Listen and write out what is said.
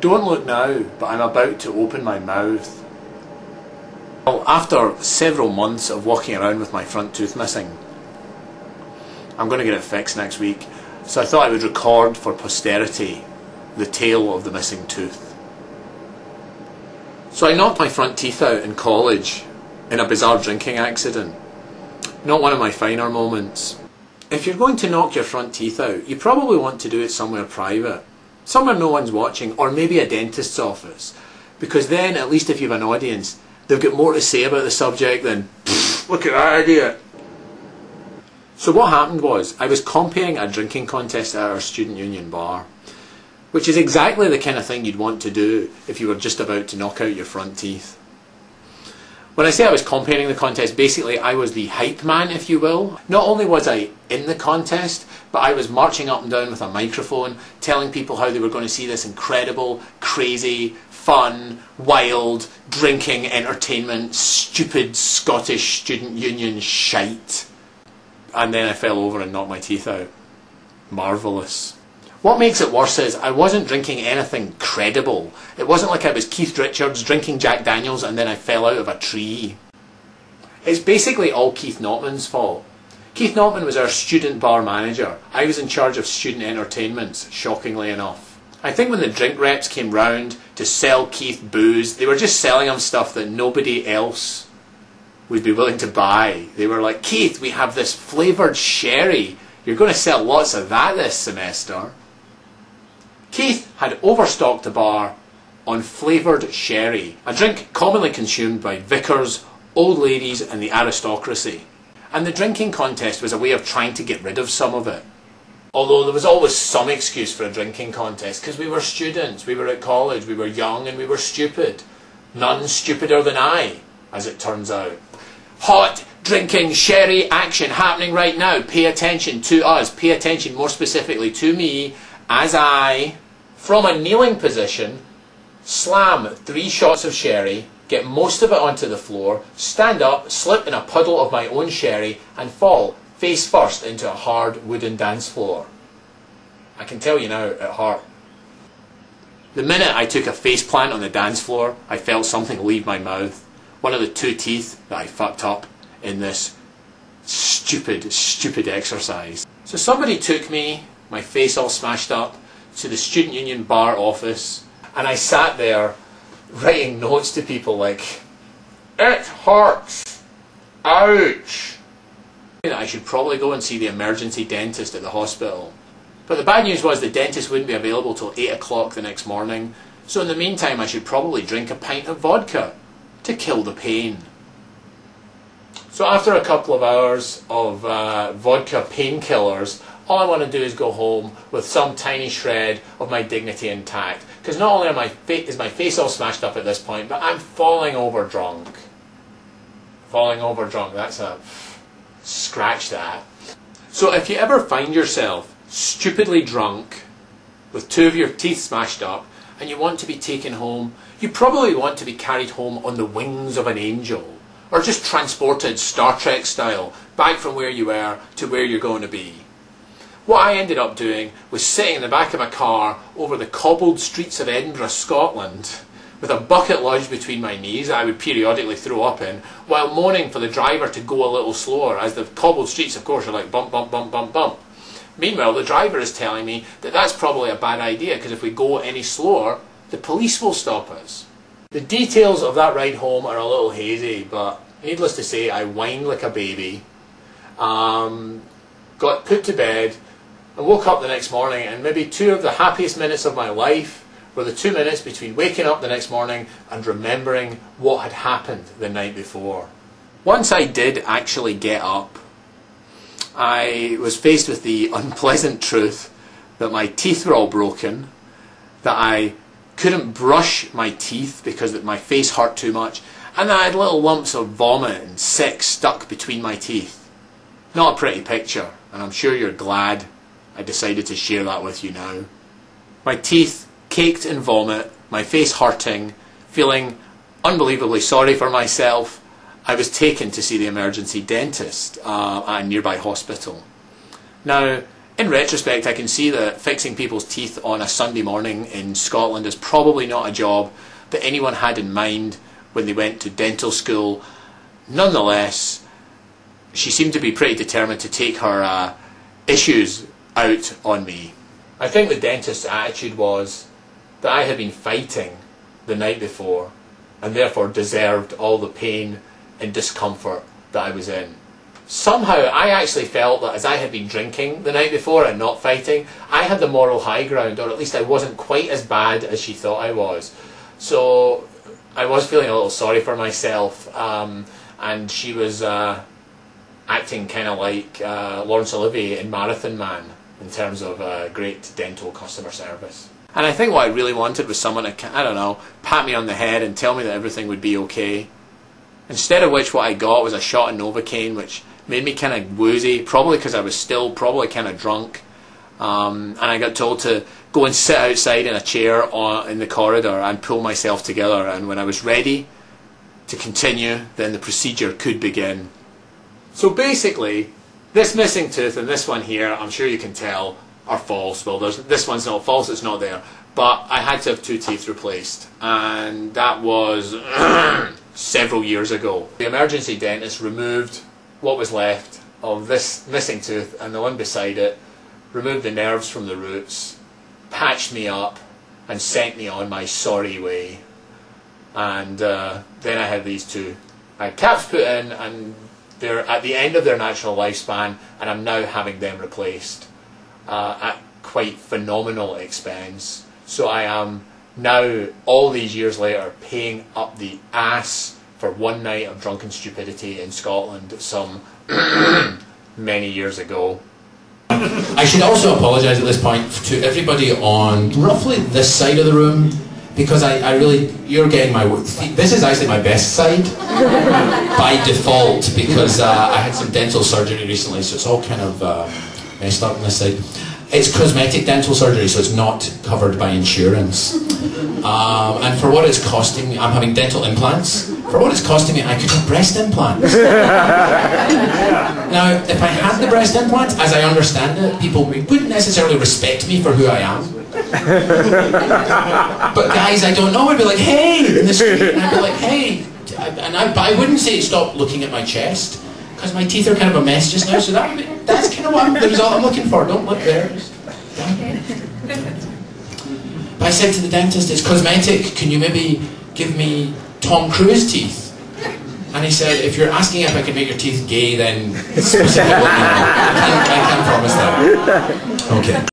Don't look now, but I'm about to open my mouth. Well, after several months of walking around with my front tooth missing, I'm going to get it fixed next week, so I thought I would record for posterity the tale of the missing tooth. So I knocked my front teeth out in college in a bizarre drinking accident. Not one of my finer moments. If you're going to knock your front teeth out, you probably want to do it somewhere private. Somewhere no one's watching, or maybe a dentist's office. Because then, at least if you have an audience, they've got more to say about the subject than, look at that idiot. So what happened was, I was comparing a drinking contest at our student union bar, which is exactly the kind of thing you'd want to do if you were just about to knock out your front teeth. When I say I was comparing the contest, basically I was the hype man, if you will. Not only was I in the contest, but I was marching up and down with a microphone, telling people how they were going to see this incredible, crazy, fun, wild, drinking, entertainment, stupid Scottish student union shite. And then I fell over and knocked my teeth out. Marvellous. What makes it worse is I wasn't drinking anything credible. It wasn't like I was Keith Richards drinking Jack Daniels and then I fell out of a tree. It's basically all Keith Notman's fault. Keith Notman was our student bar manager. I was in charge of student entertainments, shockingly enough. I think when the drink reps came round to sell Keith booze, they were just selling him stuff that nobody else would be willing to buy. They were like, Keith, we have this flavoured sherry. You're going to sell lots of that this semester. Keith had overstocked the bar on flavoured sherry, a drink commonly consumed by vicars, old ladies and the aristocracy. And the drinking contest was a way of trying to get rid of some of it. Although there was always some excuse for a drinking contest, because we were students, we were at college, we were young and we were stupid. None stupider than I, as it turns out. Hot drinking sherry action happening right now. Pay attention to us. Pay attention more specifically to me as I, from a kneeling position, slam 3 shots of sherry, get most of it onto the floor, stand up, slip in a puddle of my own sherry and fall face first into a hard wooden dance floor. I can tell you now, it hurt. The minute I took a face plant on the dance floor, I felt something leave my mouth. One of the 2 teeth that I fucked up in this stupid exercise. So somebody took me, my face all smashed up, to the student union bar office, and I sat there writing notes to people like, it hurts, ouch. I should probably go and see the emergency dentist at the hospital. But the bad news was the dentist wouldn't be available till 8 o'clock the next morning, so in the meantime I should probably drink a pint of vodka to kill the pain. So after a couple of hours of vodka painkillers, all I want to do is go home with some tiny shred of my dignity intact. Because not only is my face all smashed up at this point, but I'm falling over drunk. Falling over drunk, that's a... scratch that. So if you ever find yourself stupidly drunk, with 2 of your teeth smashed up, and you want to be taken home, you probably want to be carried home on the wings of an angel, or just transported Star Trek style, back from where you were to where you're going to be. What I ended up doing was sitting in the back of a car over the cobbled streets of Edinburgh, Scotland, with a bucket lodged between my knees that I would periodically throw up in, while moaning for the driver to go a little slower, as the cobbled streets, of course, are like bump, bump, bump, bump, bump. Meanwhile, the driver is telling me that that's probably a bad idea, because if we go any slower, the police will stop us. The details of that ride home are a little hazy, but needless to say, I whined like a baby, got put to bed, and woke up the next morning, and maybe 2 of the happiest minutes of my life were the 2 minutes between waking up the next morning and remembering what had happened the night before. Once I did actually get up, I was faced with the unpleasant truth that my teeth were all broken, that I couldn't brush my teeth because my face hurt too much, and that I had little lumps of vomit and sick stuck between my teeth. Not a pretty picture, and I'm sure you're glad I decided to share that with you now. My teeth caked in vomit, my face hurting, feeling unbelievably sorry for myself, I was taken to see the emergency dentist at a nearby hospital. Now, In retrospect, I can see that fixing people's teeth on a Sunday morning in Scotland is probably not a job that anyone had in mind when they went to dental school. Nonetheless, she seemed to be pretty determined to take her issues out on me. I think the dentist's attitude was that I had been fighting the night before and therefore deserved all the pain and discomfort that I was in. Somehow I actually felt that as I had been drinking the night before and not fighting, I had the moral high ground, or at least I wasn't quite as bad as she thought I was. So I was feeling a little sorry for myself, and she was acting kind of like Laurence Olivier in Marathon Man in terms of great dental customer service. And I think what I really wanted was someone to, I don't know, pat me on the head and tell me that everything would be okay. Instead of which, what I got was a shot of Novocaine, which made me kind of woozy, probably because I was still probably kind of drunk. And I got told to go and sit outside in a chair in the corridor and pull myself together. And when I was ready to continue, then the procedure could begin. So basically, this missing tooth and this one here, I'm sure you can tell, are false. Well, this one's not false, it's not there. But I had to have 2 teeth replaced. And that was several years ago. The emergency dentist removed what was left of this missing tooth and the one beside it, removed the nerves from the roots, patched me up and sent me on my sorry way. And then I had these 2. I had caps put in and they're at the end of their natural lifespan, and I'm now having them replaced at quite phenomenal expense. So I am now, all these years later, paying up the ass for one night of drunken stupidity in Scotland some many years ago. I should also apologise at this point to everybody on roughly this side of the room, because I really, you're getting my, this is actually my best side by default, because I had some dental surgery recently, so it's all kind of messed up on this side. It's cosmetic dental surgery, so it's not covered by insurance. And for what it's costing me, I'm having dental implants. For what it's costing me, I could have breast implants. Now, if I had the breast implants, as I understand it, people wouldn't necessarily respect me for who I am. But guys I don't know would be like, hey, in the street, and I'd be like, hey. But I wouldn't say stop looking at my chest, because my teeth are kind of a mess just now, so that's kind of the result I'm looking for. Don't look there. But I said to the dentist, it's cosmetic, can you maybe give me Tom Cruise teeth? And he said, if you're asking if I can make your teeth gay, then specifically, I can't promise that. Okay.